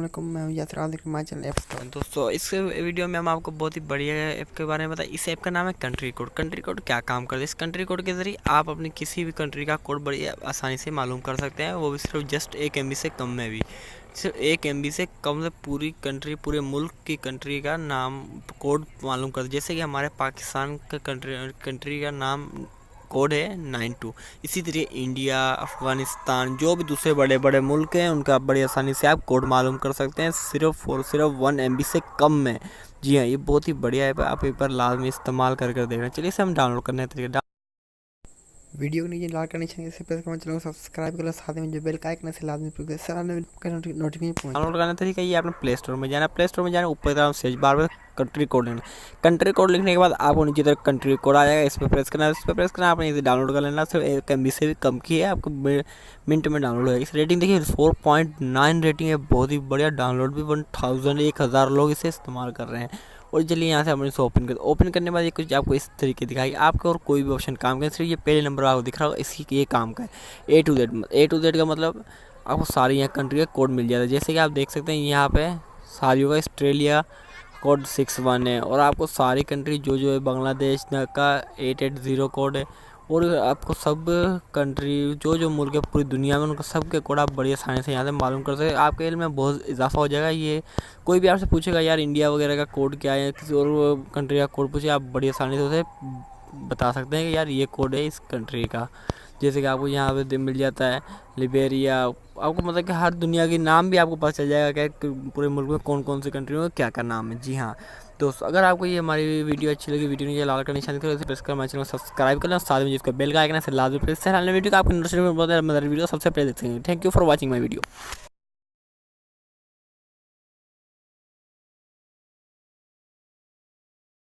वालेकुम, मैं हूं यासर आदिक माई चैनल ऐप स्टोर। दोस्तों इस वीडियो में हम आपको बहुत ही बढ़िया ऐप के बारे में बताएं। इस ऐप का नाम है कंट्री कोड। कंट्री कोड क्या काम करता है? इस कंट्री कोड के जरिए आप अपनी किसी भी कंट्री का कोड बड़ी आसानी से मालूम कर सकते हैं, वो भी सिर्फ जस्ट 1 MB से कम में भी। सिर्फ 1 MB से कम से पूरी कंट्री, पूरे मुल्क की कंट्री का नाम कोड मालूम कर, जैसे कि हमारे पाकिस्तान का कंट्री का नाम कोड है 92। इसी तरह इंडिया, अफ़गानिस्तान, जो भी दूसरे बड़े बड़े मुल्क हैं उनका बड़ी आसानी से आप कोड मालूम कर सकते हैं, सिर्फ और सिर्फ 1 MB से कम में। जी हाँ, ये बहुत ही बढ़िया ऐप है, आप एक बार लाजमी इस्तेमाल कर देखना। चलिए इसे हम डाउनलोड करने के तरीके। वीडियो को नीचे लाल करने चाहिए, इसे प्रेस करना, चैनल को सब्सक्राइब कर लो, साथ में जो बेल का आइकन है इसे लाजमी प्रेस करें, सारा नोटिफिकेशन पहुंचे। डाउनलोड करने का तरीका ये, आपने प्ले स्टोर में जाना। प्ले स्टोर में जाना, ऊपर तरफ सर्च बार में कंट्री कोड लिखना। कंट्री कोड लिखने के बाद आपको नीचे तरफ कंट्री कोड आ जाएगा, इस पर प्रेस करना है। इस पर प्रेस करना, आपने इसे डाउनलोड कर लेना। सिर्फ 1 MB से भी कम की है, आपको मिनट में डाउनलोड होगा। इस रेटिंग देखिए 4.9 रेटिंग है, बहुत ही बढ़िया। डाउनलोड भी 1000 लोग इसे इस्तेमाल कर रहे हैं। और चलिए यहाँ से हम इसे ओपन कर, ओपन करने के बाद ये कुछ आपको इस तरीके दिखाई, आपको और कोई भी ऑप्शन काम करें, सिर्फ ये पहले नंबर आपको दिख रहा होगा, इसकी ये काम का है। A to Z का मतलब आपको सारी यहाँ कंट्री का कोड मिल जाता है। जैसे कि आप देख सकते हैं यहाँ पे सारी होगा। ऑस्ट्रेलिया कोड 61 है, और आपको सारी कंट्री जो जो है, बांग्लादेश का 880 कोड है। और आपको सब कंट्री जो जो मुल्क है पूरी दुनिया में, उनका सब के कोड आप बड़ी आसानी से यहाँ से मालूम कर सकते हैं। आपके इल्म में बहुत इजाफा हो जाएगा। ये कोई भी आपसे पूछेगा यार इंडिया वगैरह का कोड क्या है, किसी और कंट्री का कोड पूछे, आप बड़ी आसानी से उसे बता सकते हैं कि यार ये कोड है इस कंट्री का। जैसे कि आपको यहाँ पे मिल जाता है लिबेरिया। आपको मतलब कि हर दुनिया के नाम भी आपको पता चल जाएगा कि पूरे मुल्क में कौन कौन सी कंट्री में क्या क्या नाम है। जी हाँ दोस्तों, अगर आपको ये हमारी वीडियो अच्छी लगी, वीडियो नीचे लाल का निशान दिख रहा है, इसे प्रेस कर हमारे चैनल को सब्सक्राइब करना, साथ में जिसका बेल का आइकन है इसे लाजमी प्रेस करना। वीडियो का आपको वीडियो सबसे पहले देखते हैं। Thank you for watching my video.